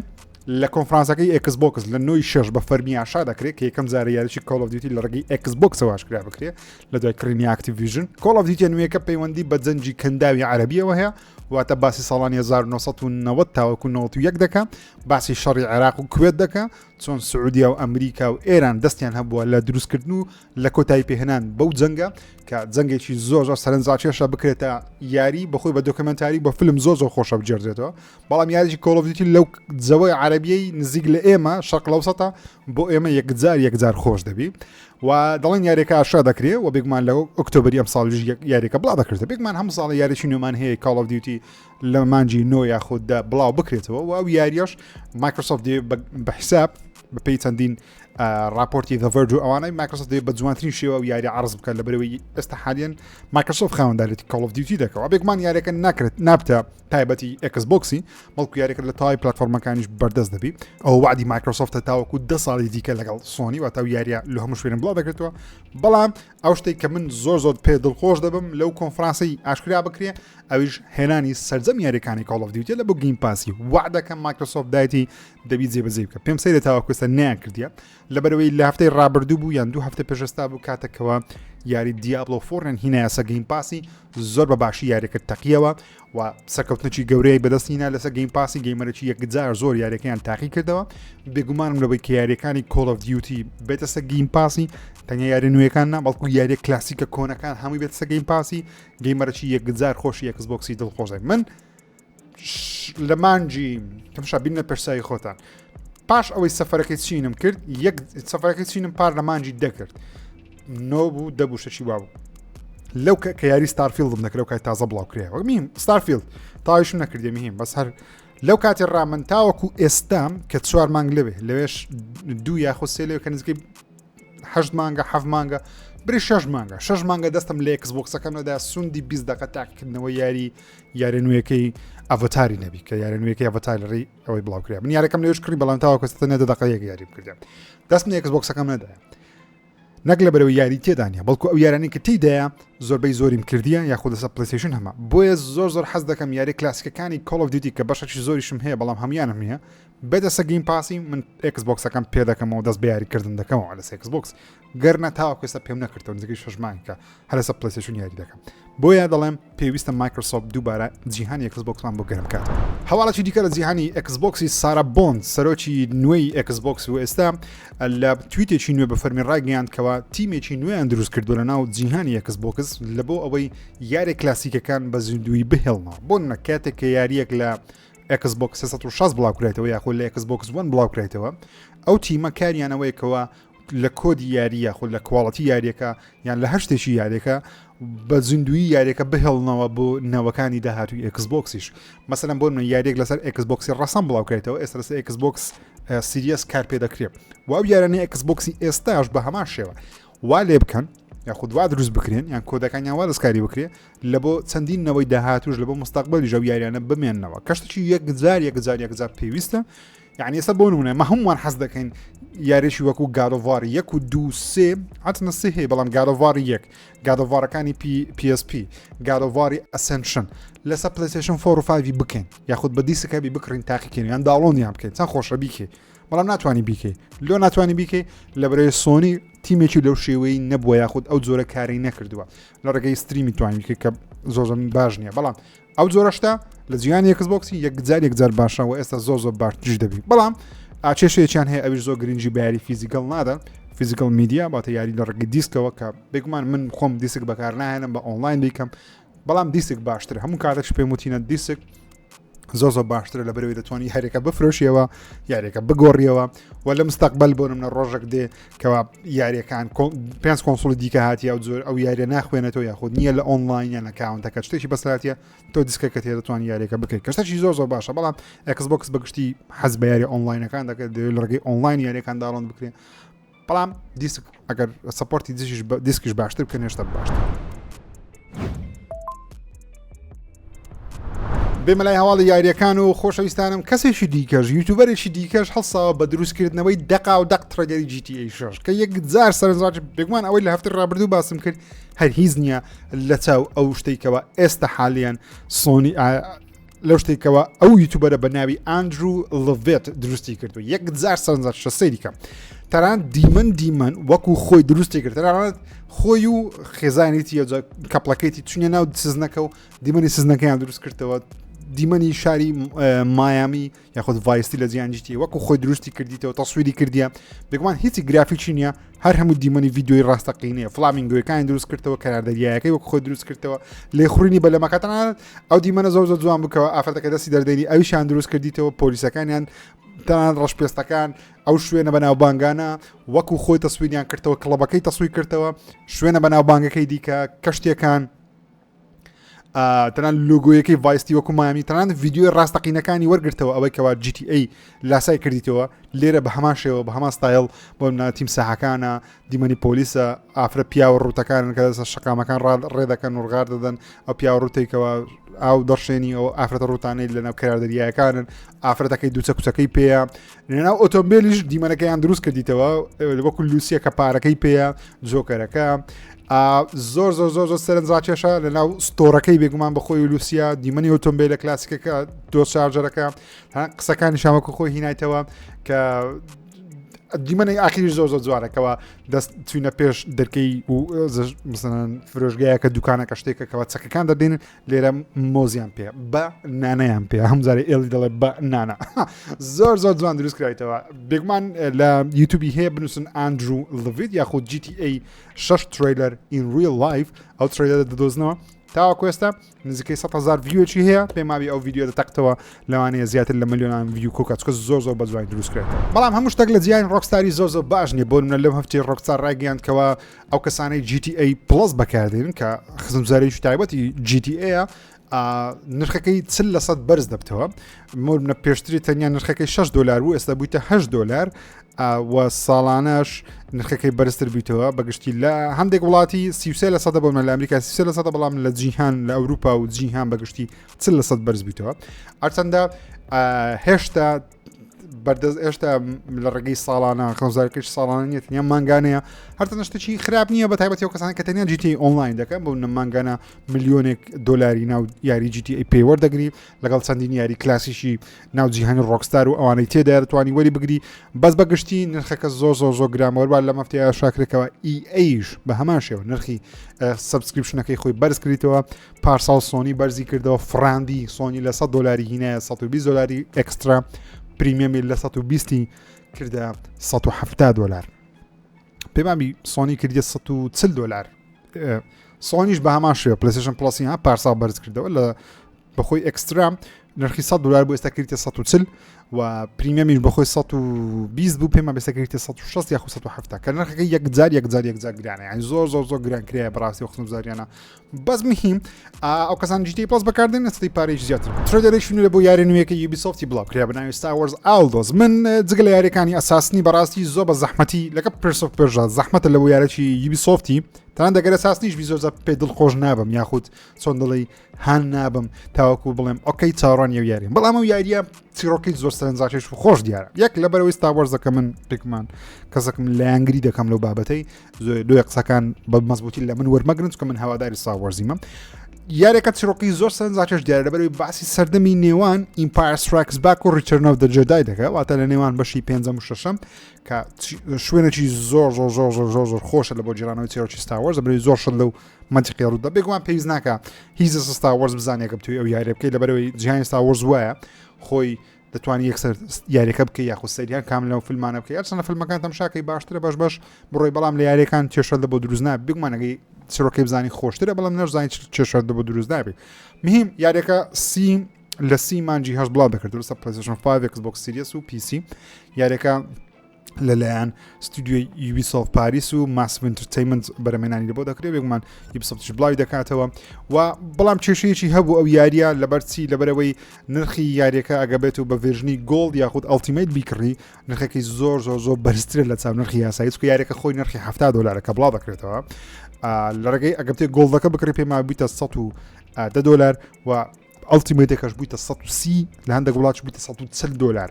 لە کۆنفرانسەکەی Xbox لە 9 بە فەرمی ئاشا دەکرێت کە یەکەم جارە یاریی Call of Duty لە ڕێگەی Xbox واشکرا بکرێت لە دوای کڕینی Activision Call of Duty نوێیەکە پەیوەندی بە جەنجی کەنداوی عەرەبیەوە هەیە واتە باسی ساڵانی 1990 تاوەکو 91 دەکە باسی شەڕی عێراق و کوێت دەکە چۆن سعودیا و ئەمریکا و ئێران دەستیان هەبووە لە دروستکردن و لە کۆتایی پێهێنان بەو جەنگە کە جەنگێکی زۆر سەرنجاچێشە بکرێتە یاری بەخۆی بە دۆکمنتاری بە فیلم زۆر خۆشە بجێردێتەوە بەڵام یاریی Call of Duty لەو جەوەی عەرەبیەی نزیک لە ئێمە شەرق لەوسەتە بۆ ئێمە یەکجار خۆش دەبی و دەڵێن یاریەکە ئاشا دەکرێت و بێگومان لەو ئۆکتۆبری ئەم ساڵیش یاریەکە بڵاو دەکرێت بێگومان هەموو ساڵی یاریی نوێمان هەیە Call of Duty لە مانجی 9 یاخوددا بڵاو بکرێتەوە و ئەو یاریەش Microsoft بە حساب بەپی چەندین راپۆرتی The Verge ئەوانەی Microsoft بە جوانترین شێوە و یاری عرض بکە لە بەرەوەی ئێستا حالیان Microsoft خاوەنددارێتی Call of Duty دەکەوە بێگومان یاریەکە ناکرێت نابتە تایبەتی Xboxی بەڵکو یاریەکە لە تاوای پلتفۆرمەکانیش بەردەست دەبی ئەو وعدی Microsoft تاوەکو 10 ساڵی دیکە لەگەڵ سۆنی و تا یاریە لە هەموو شوێنم بڵاو دەکرێتەوە بەڵام ئەو شتێک کە من زۆر پێ دڵخۆش دەبم لەو کۆنفرانسی ئاشکرا بکرێ ئەویش هێنانی سەرجەم یاریەکانی Call of Duty لە بۆ گیم پاسی وعدەکە Microsoft دایتی دەبی جێبەجێ بکە پێم سەیرە تاوەکوێستە نیان کردیە لە بەرەوەی لە هەفتەی ڕابردوو بوو یان 2 هەفتە پێشەستا بوو کاتێکەوە یاری دیابلۆ 4 هینایە سە گیم پاسی زۆر بە باشی یاریەکە تەقیەوە و سەرکەوتنەی گەورەی بەدەستینا لەسەر گیم پاسی گەیمەرەی یەکجار زۆر یاریەکەیان تاقی کردەوە بێگومانم لەوەی کە یاریەکانی Call of Duty بێتە سە گیم پاسی تەنیا یاری نوێەکاننا بەڵکو یاریە کلاسیکە کۆنەکان هەمووی بێت سە گیم پاسی گەیمەرەی یەکجار خۆشی Xboxی دڵخۆشای من لە مانجی کەمشا بینە پێرسایی خۆتان پاش ئەوەی سەفەرەکەی چینم کرد یەک سەفەرەکەی چینم پار لە مانجی دەکرد نۆ بوو دەبوو شەچی وابوو لەو کە یاری ستارفیلدم دەکرێت کای تازە بڵاو کرێەوە میم ستارفیلد تاویشم نەکردێ مهم بەس هەر لەو کاتی ڕامن تاوەکو ئێستام کە 4 مانگ لەوێ لەوێش 2 یاخۆ سێ لەوێ کە نزیکەی 8 مانگە 7 مانگە بری 6 مانگە دەستم لە Xboxەکەم لەدا سوندی 20 دقیقە تاقیکردنەوە یاری نوێیەکەی ئەڤەتاری نەبی کە یاری نوێیەکەی ئەڤەتاری ئەوەی بڵاو کرێ من یاریەکەم لێش کردی بەڵام تاوەکەستە 9 دقیقەیەک یاری بکردم دەست من Xboxەکەم نەدایە نەک لە بەرەوەی یاری تێدانە بەڵکو ئەو یارانی کە تێدایە زۆربەی زۆریم کردیە یاخود لەسەر PlayStation هەمە بۆیە زۆر حەز دەکەم یاری کلاسیکەکانی Call of Duty کە بەشێکی زۆریشم هەیە بەڵام هەمیانم نییە بێتە سە گیم پاسی من Xboxەکەم پێ دەکەمەوە دەست بە یاریکردن دەکەمەوە لەسەر Xbox گەرنە تاوەکوێستا پێم نەکردەوە نزیکەی 6 مانگکە هەر لەسەر PlayStation یاری دەکەم بۆیە دەڵێم پێویستە Microsoft دووبارە جیهانی Xboxمان بۆ گەرم کات هەواڵەکی دیکە لە جیهانی Xboxی سارا بۆند سەرۆکی نوێی Xbox و ئێستا لە تویتێکی نوێ بە فەرمی ڕاگەیاندکەوە تیمێکی نوێیان دروست کردو لە ناو جیهانی Xbox لە بۆ ئەوەی یاری کلاسیکەکان بە زیندوی بهێڵنەوە بۆ نە کاتێک کە یاریەک لە Xbox 360 بڵاو کرێتەوە یاخۆ لە Xbox One بڵاو کرێتەوە ئەو تیمە کاریانەوەیکەوە لە کۆدی یاری یاخود لە کواڵەتی یاریەکە یان لە هەر شتێکی یاریەکە بە زیندوی یاریەکە بهێڵنەوە بۆ نەوەکانی داهاتوی ئەکسبۆکسیش مەسەلەن بۆ من یاریێک لەسەر ئەکسبۆکسی ڕەسەم بڵاوکرێتەوە ئێستا لەسەر ئەکسبۆکس سیریەس کار پێ دەکرێت و ئەو یارانەی ئەکسبۆکسی ئێستاش بە هەمان شێوە وا لێ بکەن یاخود وا دروست بکرێن یان کۆدەکانیان وا دەستکاری بکرێ لە بۆ چەندینەوەی داهاتوش لە بۆ مستەقبەلی ژەو یاریانە بمێننەوە کەشتێکی یەکجار پێویستە یعنی ئێستا بۆ نمونە مە هەمووان حەز دەکەین یاریشی وەکو گادۆڤار 1 و 2 3 هاتنە سێ هەیە بەڵام گادۆڤار 1 گادۆڤارەکانی PSP گادۆڤاری ئەسنشن لەسەر پلەیستێشن 4 و 5 بکەین یاخود بە دیسکەبی بکڕین تاقیکەین یان داڵۆنیان بکەین چەند خۆشە بیکەی بەڵام ناتوانانی بیکەی لۆ ناتوانانی بیکەی لە بەرەوەی سۆنی تیمێکی لەو شێوەی نەبووە یاخود ئەو جۆرە کاری نەکردووە لە ڕێگەی ستریمی توانین بکەی کە زۆر باش نییە بەڵام ئەو جۆرەشتا لە جیهانی ئەکسبۆکسی یەکجار باشەوە ئێستا زۆر باش جش دەبی بەڵام ئاچێشەیەکیان هەیە ئەویش زۆر گرنگی بە یاری فیزیکەڵ نادەن فیزیکەڵ میدیا باتە یاری لە ڕێگەی دیسکەوە کە بێگومان من خۆم دیسک بەکار ناهێنم بە ئۆنلاین بیکەم بەڵام دیسک باشتر هەموو کاتێک پێم وتینە دیسک زۆر باشترە لە بەرەوەی دەتوانانی هەرێکە بفرۆشیەوە یاریەکە بگۆڕیەوە و لە مستەقبل بۆ نمونە ڕۆژێک دێ کەوا یاریەکان 5 کۆنسۆڵی دیکە هاتی ئەو زۆر ئەو یاریە ناخوێنێتەوە یاخود نییە لە ئۆنلاین یان ئەکاونتەکە شتێکی بەساتە تۆ دیسکەکە تێ دەتوانانی یاریەکە بکەیت کەشتێکی زۆر باشە بەڵام ئەکسبۆکس بەگشتی حەز بە یاری ئۆنلاینەکان دەکەێت لە ڕێگەی ئۆنلاین یاریەکان داڵۆن بکرێن بەڵام دیسک ئەگەر سەپۆرتی دیسکیش باشتر بکەن هێشتا باشتر بێمەلای هەواڵی یاریەکان و خۆشەویستانم کەسێکی دیکەش یوتیوبەرێکی دیکەش هەڵساوە بە دروستکردنەوەی دقا و دەق ترەگەری GTA 6 کە یەکجار سەرنجڕاتی بێگومان ئەوەی لە هەفتەی ڕابردوو باسم کرد هەر هیچ نییە لە چاو ئەو شتێکەوە ئێستا حالیان سۆنی لەو شتێکەوە ئەو یوتیوبەرە بە ناوی ئاندرو لڤێت دروستی کردو یەکجار سەرنجڕات سەیری کەم تەران دیمەن وەکو خۆی دروستی کرد تەرانەت خۆی و خێزانێتی کەپڵەکەیتی چونە ناو سزنەکە و دیمەنی سزنەکەیان دروست کردەوە دیمەنی شاری مایامی یاخود ڤایستی لە جیانجیتی وەکو خۆی دروستی کردیتەوە تەسویری کردیە بێگومان هیچی گرافیکی نییە هەر هەموو دیمەنی ڤیددیۆی ڕاستەقینەیە فلامینگۆیەکانی دروست کردەوە کەناردەریایەکەی وەکو خۆی دروست کردەوە لێخوڕینی بە لەمەکەتەنانەت ئەو دیمەنە زۆر جوان بکەوە ئافرەتەکە دەستی دەردێنی ئەویشان دروست کردیتەوە پۆلیسەکانیان تەنان ڕەشپێستەکان ئەو شوێنە بەناوبانگانە وەکو خۆی تەسویریان کردەوە کڵەبەکەی تەسوی کردەوە شوێنە بەناوبانگەکەی دیکە کەشتێکان تەنان لوگۆیەکەی ڤایستی وەکو مامی تەنان ڤیددیۆی ڕاستەقینەکانی وەرگرتەوە ئەوەی کەوا GTA لاسای کردیتەوە لێرە بە هەمان شێوە بە هەمان ستایل بۆ تیم ساحەکانە دیمەنی پۆلیسە ئافرە پیاوە ڕوتەکان کە شقامەکان ڕێدەکەن و ڕغار دەدەن ئەو پیاوە ڕوتێکەوە ئاو دەڕشێنی ئەو ئافرەتە ڕوتانەی لەناو کەراردەریایەکانن ئافرەتەکەی دووچە کوچەکەی پێەیە لەناو ئۆتۆمبیلیش دیمەنەکەیان دروست کردیتەوە وەکو لوسیە کە پارەکەی پێەیە جۆکەرەکە زۆر سەرنجڕاکێشە لەناو ستۆرەکەی بێگومان بەخۆی لوسیا دیمەنی ئۆتۆمبیلە کلاسیکەکە دۆ شارجەرەکە قسەکانی شامەکە خۆی هینایتەوە کە دیمەنی ئاخیری زۆر جوارەکەەوە دەست چوینە پێش دەرکەی و فرۆژگایەکە دوکانەکە شتێکەکەەوە چەکەکان دەدێنن لێرە مۆزیان پێ بە نانەیان پێ هەمزارێ ئێڵی دەڵێ بە نانە زۆر جوان دروست کرایتەوە بێگومان لە یوتیوبی هەیە بنووسن ئاندرو لڤید یاخود GTA 6 تریلەر in real life ئەو تریلەر دەدۆزنەوە تاوەکو ئێستا نزیکەی 100,000 ڤیوێکی هەیە پێماوی ئەو ڤیددیۆ دەتەقتەوە لەوانەیە زیاتر لە ملیۆنان ڤیو کۆکات چکە زۆر بە جوان دروست کرێت بەڵام هەموو شتێک لە جیهانی ڕۆکستاری زۆر باش نیە بۆ منە لەم هەفتەی ڕۆکستار ڕاگەیاندکەوە ئەو کەسانەی GTA Plus بەکاردێنن کە خزمزارێکی تایبەتی GTA نرخەکەی 40% بەرز دەبتەوە منە پێشتری تەنیا نرخەکەی $6 بوو ئێستا بوویتە $8 و ساڵانەش نرخەکەی بەرزتر بیتەوە بەگشتی لە هەندێک وڵاتی 33% بۆ لە ئەمریکا 33% بەڵام لە جیهان لە ئەوروپا و جیهان بەگشتی 40% بەرز بیتەوە هەرچەندە هێشتا بەردەست ئێشتا لە ڕێگەی ساڵانە خەوزارکەش ساڵانە نیە تەنیا مانگانەیە هەرتەنە شتێکی خراپ نییە بە تایبەتی ئەو کەسانی کە تەنیا GTA ئۆنلاین دەکەن بۆ مانگانە ملیۆنێک دۆلاری ناو یاری GTA پێ وەردەگری لەگەڵ چەندین یاری کلاسیشی ناو جیهانی ڕۆکستار و ئەوانەی تێدا دەتوانی وەری بگری بەس بەگشتی نرخەکە زۆر گرامەوە لە مەفتەیە شاکرێکەوە EAش بە هەمان شێوە نرخی سبسکریپشنەکەی خۆی بەرز کردیتەوە پارساڵ سۆنی بەرزی کردەوە فراندی سۆنی لە $100 هینایە $120 ئەکسترا پریمیەمی لە 120 کردە $170 پێمامی سۆنی کردە $140 سۆنیش بە هەمان شێوە پلەیستێشن پڵەسی ها پارسا بەرز کردەوە لە بەخۆی ئەکسترا نرخی $100 بۆ ئێستا کردێتە 140 و پریمیەمیش بەخۆی 120 بوو پێمە بێستا کردێتە 160 یا 170 کە نرخەکە یەکجار گرانە یعنی زۆر گران کرایە بەڕاستی وەختم زاریانە بەس مهم ئەو کەسان GTA Plus بەکاردێن ئەستی پارەیەکی زیاتر ترێدەرێکشون لە بۆ یاری نوێیەکە Ubisoft بڵاو کرا بە ناوی Star Wars Outlaws من جگە لە یاریەکانی ئەساسنی بەڕاستی زۆر بە زەحمەتی لەگە Prince of Persia زەحمەتە لە بۆ یارێکی Ubisofتی تەنان دەگەرە ئەساسنیش زۆر پێ دڵخۆش نابم یاخود چۆن دڵی هان نابم تاوەکو بڵێم ئۆکەی چاڕان یە یاری بەڵام ئەو یاریە چیرۆکەی زۆر سەرنجاکێش خۆش دیارە یەک لەبەرەوەی Star Wars دەکە من پێکمان کەسێکم لە یانگری دەکەم لەو بابەتەی دوێ قسەکان بە مەزبوطی لە من وەرمەگرن کە من هەواداری Star Warsیمە یارێکە چیرۆکی زۆر سەرنجاکێش دیارە لەبەرەوەی باسی سەردەمی نێوان Empire Strikes Back و Return of the Jedi دەکە واتە لە نێوان بەشی 5 و 6 کە شوێنێکی زۆر خۆشە لە بۆ جیرانەوەی چیرۆکی Star Wars بەبێ زۆر شت لەو منطقی ڕوودا بێگومان پێویست ناکە هیچ Star Wars بزانێکە بتوی ئەو یاری بکەی لەبەرەوەی جیهانی Star Wars وایە خۆی دەتوانانی یەکسەر یاریەکە بکەی یاخود سەریان کام لەو فیلمانە بکەی هەرچەندە فیلمەکان تەماشاکەی باشترە باش بڕۆی بەڵام لە یاریەکان کێشە لە بۆ دروست نابێت بێگومانەکەی چیرۆکەی بزانی خۆشترە بەڵام نەزانی کێشە لە بۆ دروست نابێت مهم یاریەکە لە 30 مانجی هەش بڵاو دەکرد درستە PlayStation 5 Xbox Series و PC یاریەکە لەلایەن ستودیۆی Ubisoft پاریس و Massive Entertainment بەرەمێنانی لە بۆ دەکرێت بێگومان Ubisoftش بڵاوی دەکاتەوە و بەڵام کێشەیەکی هەبوو ئەو یاریە لەبەرچی لەبەرەوەی نرخی یاریەکە ئەگەبێت و بە ڤێژنی گۆڵد یاخود ئەڵتیمەیت بیکڕی نرخێکی زۆر بەرزترە لە چاو نرخی یاسایی چکە یاریەکە خۆی نرخی $70 کە بڵاو دەکرێتەوە لە ڕێگەی ئەگەبتێ گۆڵدەکە بکڕی پێما بیتە $110 و ئەڵتیمێتێکەش بوویتە 130 لە هەندێک وڵات بوویتە $140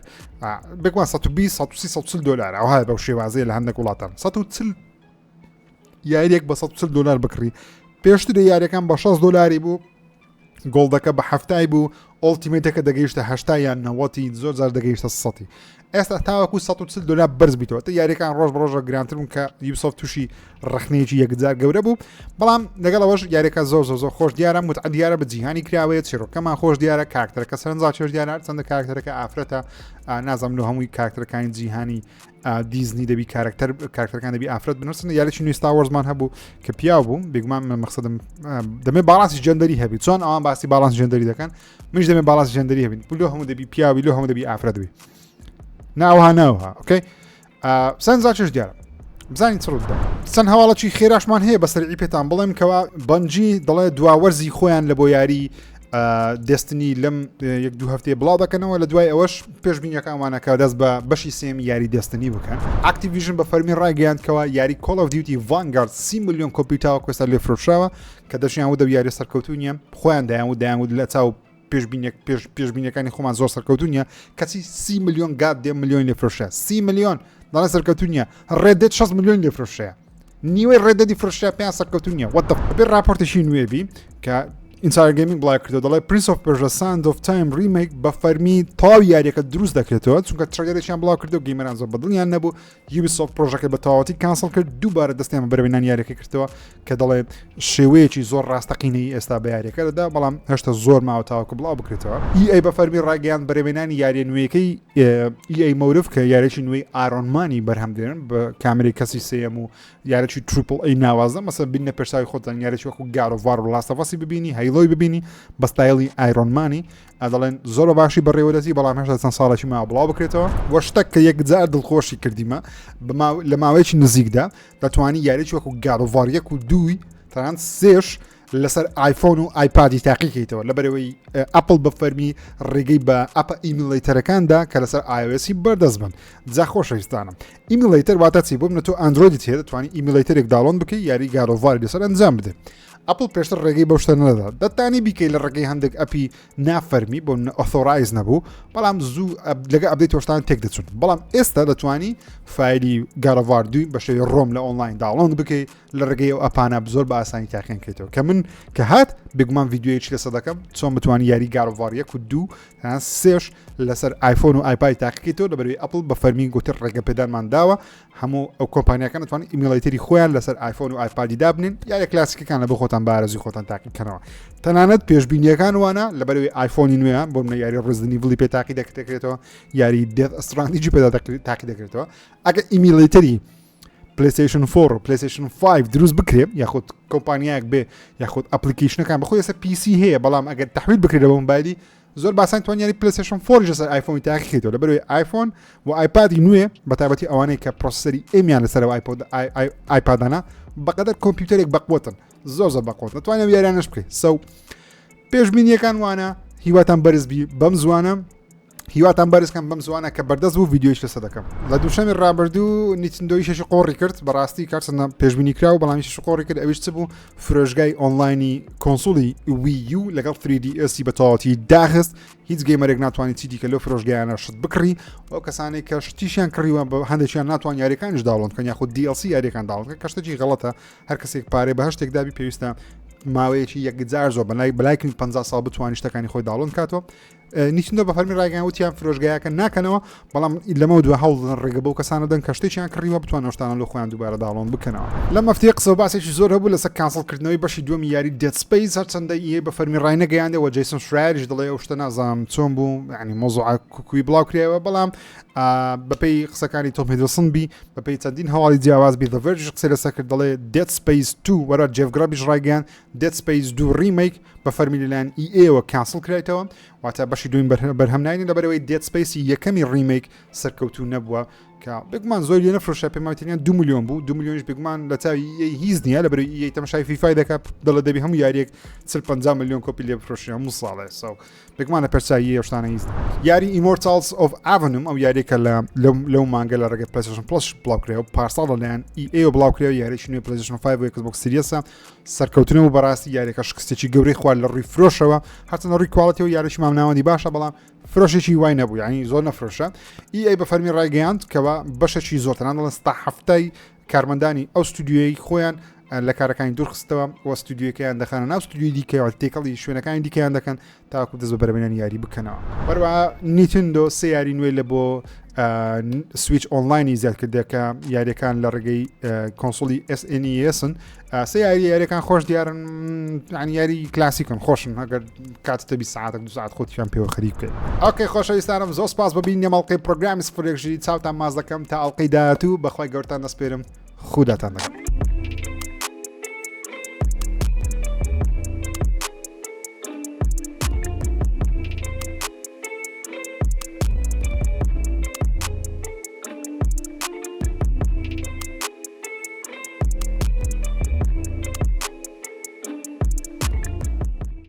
بێکوان 120 $130 ئەوها بەو شێوازەیە لە هەندێک وڵاتان 140 یاریێک بە $140 بکڕی پێشتر یاریەکان بە $60 بوو گۆڵدەکە بە 70 بوو ئۆڵتیمێتەکە دەگەیشتە 80 یان 90 زۆر جار دەگەیشتە 100 ئێستا تاوەکو $140 بەرز بیتەوە تا یاریەکان ڕۆژ بڕۆژە گرانتر بوون کە Ubisoft تووشی ڕخنەیەکی یەکجار گەورە بوو بەڵام لەگەڵەوەش یاریەکە زۆر خۆش دیارە متعدیارە بە جیهانی کراوەیە چیرۆکەمان خۆش دیارە کاراکتەرەکە سەرنجاکێش دیارە چەندە کاراکتەرەکە ئافرەتە نازانم لە هەمووی کاراکتەرەکانی جیهانی دیزنی دەبی کاراکتەرەکان دەبی ئافرەت بنووسن یاریی نوێی Star Warsمان هەبوو کە پیاو بوو بێگومان من مەقسەدم دەمێ باڵانسی جەندەری هەبی چۆن ئەوان باسی باڵانس جەندەری دەکەن منش دەمێ باڵانسی جەندەری هەبین لۆ هەموو دەبی پیاوی لۆ هەموو دەبی ئافرەت بی ناوها ئۆکەی سەرنجاکێش دیارە بزانین چڕوتدا چەند هەواڵەکی خێراشمان هەیە بەسەرعی پێتان بڵێم کەوا بەنجی دەڵێ دواوەرزی خۆیان لە بۆ یاری دەستنی لەم یەک دوو هەفتەیە بڵاو دەکەنەوە لە دوای ئەوەش پێشبینیەکانوانەکە دەست بە بەشی سێمی یاری دەستنی بکەن Activision بە فەرمی ڕایگەیاندکەوە یاری Call of Duty Vanguard 30 ملیۆن کۆمپیوتەرەوە کوێستا لێ فرۆشراوە کە دەشیان و دە یاری سەرکەوتو نیە خۆیان دایانود لە چاو پێشبینیەکانی خۆمان زۆر سەرکەوتو نیە کەچی 30 ملیۆن گات 10 ملیۆن لێ فرۆشە 30 ملیۆن دەڵێ سەرکەوتو نیە ڕێدێت 6 ملیۆن لێ فرۆشەیە نیوەی ڕێدەدی فرۆشە پێیان سەرکەوتو نیە وەتە بێ راپۆرتێکی نوێبی کە Insider Gaming بڵاو کردەوە دەڵێ Prince of Persia Sands of Time Remake بە فەرمی تاوی یاریەکە دروست دەکرێتەوە چونکە ترێلەرێکیان بڵاو کردو و گەیمەران زۆر بەدڵیان نەبوو Ubisoft پرۆژەکە بە تەواوەتی کانسڵ کرد دووبارە دەستیان بەرەوێنان یاریەکە کردەوە کە دەڵێ شێوەیەکی زۆر ڕاستەقینەی ئێستا بە یاریەکە دەدا بەڵام هێشتا زۆر ماوە تاوەکو بڵاو بکرێتەوە EA بە فەرمی ڕاگەیان بەرەوێنانی یاریە نوێیەکەی EA مەورف کە یاریێکی نوێی ئارۆنمانی بەرهەمدێنن بە کامێرەی کەسی سێم و یاریێکی تریپل ئەی ناوازە مەسە بینە پێشاوی خۆتان یاریێکی وەکو God of War و Last of Us ببینی هەیلۆی ببینی بەستایلی ئایرۆنمانی دەڵێن زۆر باشی بەڕێوەدەتی بەڵام هێشتا چەند ساڵێکی ما بڵاو بکرێتەوە وەشتە کە یەکجار دڵخۆشی کردیمە لە ماوەیەکی نزیکدا دەتوانی یاریێکی وەکو God of War 1 و 2 تەنانەت سێش لەسەر آیفۆن و آیپادی تاقیکەیتەوە لەبەرەوەی ئەپل بە فەرمی ڕێگەی بە ئەپە ئیمیلیتەرەکاندا کە لەسەر iOS بەردەست بن جا خۆشەویستانم ئیمیلیتەر واتە چی بۆ بنە تۆ ئەندرۆیدت هەیە دەتوانی ئیمیلیتەرێک داڵۆن بکەی یاری God of War لەسەر ئەنجام بدە ئەپل پێشتر ڕێگەی بەو شتە نەدا دەتانی بیکەی لە ڕێگەی هەندێک ئەپی نافەرمی بۆ ئۆثۆرایز نەبوو بەڵام زوو لەگە ئەبدەیت تۆشتان تێک دەچون بەڵام ئێستا دەتوانی فایلی God of War 2 بەشەی ڕۆم لە ئۆنلاین داڵۆن بکەی لە ڕێگەی ئەو ئەپانە زۆر بە ئاسانی تاقیان کردەوە کە من کە هات بگومان ڤیددیۆیەکی لەسەر دەکەم چۆن بتوانانی یاری God of War 1 و 2 سێش لەسەر آیفۆن و آیپای تاقیکەیتەوە لەبەرەوەی ئەپل بە فەرمی گوتر ڕێگە پێدانمان داوە هەموو ئەو کۆمپانیەکان دەتوانن ئیمیلیتەری خۆیان لەسەر آیفۆن و آیپادی دابنین یاری کلاسیکەکان لە بۆ خۆتان بارەزی خۆتان تاقیکەنەوە تەنانەت پێشبینیەکان وانە لەبەرەوەی آیفۆنی نوێیان بۆ منە یاری ڕزنی بڵی پێ تاقی دەکرێتەوە یاری دێت ئەسترانیجی پێدا تاقی دەکرێتەوە ئەگە ئیمیلیتەری پلیستیشن 4 و پلیستیشن 5 دروست بکرێ یاخود کۆمپانیایەک بێ یاخود ئەپلیکیشنەکان بەخۆی ئێستا PC هەیە بەڵام ئەگەر تحویل بکرێتەوە موبایلی زۆر باسان توانیانی پلیستیشن 4 لەسەر ئایفۆن تاقیێتەوە لەبەرەوەی ئایفۆن و ئایپادی نوێ بە تایبەتی ئەوانەی کە پرۆسەسەری ئێمیان لەسەر ئایپادانە بەقەدەر کۆمپیوتەرێک بەقوتن زۆر بەقوت نتوانێت یاریانش بکەیت سەو پێشبینیەکان وانە هیواتان بەرزبی بەم زوانە هیواتان بەرزکەم بەم زوانە کە بەردەست بوو ڤیددیۆیش لەسەر دەکەم لە دووشەمی ڕابردوو نیتندۆی شەش قۆڕی کرد بەڕاستی کارچەندە پێشبینی کرا و بەڵامی شەش قۆڕی کرد ئەویش چ بوو فرۆژگای ئۆنلاینی کۆنسۆلی ویU لەگەڵ 3DS بە تەواوەتی داخست هیچ گەیمەرێک ناتوانێت چی دیکە لەو فرۆژگایانە شت بکڕی ئەو کەسانێک کە شتیشیان کڕیوە بە هەندێکیان ناتوان یاریەکانیش داوڵند کەن یاخود DLC یاریەکان داوڵند کە شتێکی غەڵەتە هەر کەسێک پارێ بە هەشتێک دابی پێویستە ماوەیەکی یەکجار زۆر بەلای 50 ساڵ بتوانانی شتەکانی خۆی داڵۆن کاتەوە نیچندە بە فەرمی ڕایگەیان وتیان فرۆژگایەکە ناکەنەوە بەڵام لەمە دو هەوڵدن ڕێگە بەو کەسانە دەن کە شتێکیان کڕیوە بتوان شتانە لە خۆیان دووبارە داڵۆن بکەنەوە لەم هەفتەیە قسە باسێکی زۆر هەبوو لەسەر کانسڵکردنەوەی بەشی دووەمی یاری دێد سپەیس هەرچەندە ئێ بە فەرمی ڕای نەگەیاندەوە جەیسن شرایریش دەڵێ ئەو شتە نازانم چۆن بوو یعنی مۆزوع کوکوی بڵاو کرێەوە بەڵام بەپێی قسەکانی تۆم هیدلسن بی بەپێی چەندین هەواڵی جیاواز بی The Verge قسەی لەسەر کرد دەڵێ دێد سپەیس 2 وەرە جێف گرابیش ڕایگەیاند دێد سپەیس 2 ریمیک بە فەرمی لەلایەن EA کانسڵ کرایتەوە واتە بەشی دوین بەرهەم ناینی لەبەرەوەی دێد سپەیسی یەکەمی ریمیک سەرکەوتوو نەبووە کە بگومان زۆر لێ نەفرۆشە پێماتیان 2 میلیۆن بوو 2 میلیۆنیش بگومان لە چاوی هیچ نییە لەبەرەوەی تەماشای فیفای دەکات دەڵێ دەبی هەموو یاریەک 50 میلیۆن کۆپی لێ بفرۆشی هەموو ساڵێ ساو بگومانە پەرچایی ئەو شتانە هیچ یاری Immortals of Aveum ئەو یاریێکە لەو مانگە لە ڕێگەی PlayStation Plus بڵاوکرێەوە پارساڵ لەلایەن EA بڵاوکرێەوە یاریی نوێ PlayStation 5 و Xbox Series سەرکەوتنەوە بەڕاستی یاریەکە شکستێکی گەورەی خوارد لە ڕیفرۆشەوە هەرچەندە ڕیکواڵەتی و یاریش مامناوەندی باشە بەڵام فرۆشێکی وای نەبوو یعنی زۆر نەفرۆشە EA بە فەرمی ڕایگەیاند کەەوە بەشێکی زۆرتەنان دەڵێن ستا هەفتەی کارمەندانی ئەو ستودیۆی خۆیان لە کارەکانی دوورخستەوە و ستودیۆکیان دەخانە ناو ستودیۆی دیکەوە تێکەڵی شوێنەکانی دیکەیان دەکەن تاکو دەست بە بەرەبێنان یاری بکەنەوە بەروە نیتندۆ سێ یاری نوێ لە بۆ سویچ ئۆنلاینی زیادکردەکە یاریەکان لە ڕێگەی کۆنسۆلی SNESن سێ یاریەکان خۆش دیارن یاری کلاسیکن خۆشن هەگەر کاتتە 20 ساعتێک 2 ساعت خۆتیان پێوە خەریک بکەیت ئۆکەی خۆشەویستانم زۆر سپاس ببینە مەڵقەی پرۆگرامی سفرێکژی چاوتان ماز دەکەم تا ئەڵلقەی داهاتوو بەخوای گەورتان دەسپێرم خوداتان دەکەم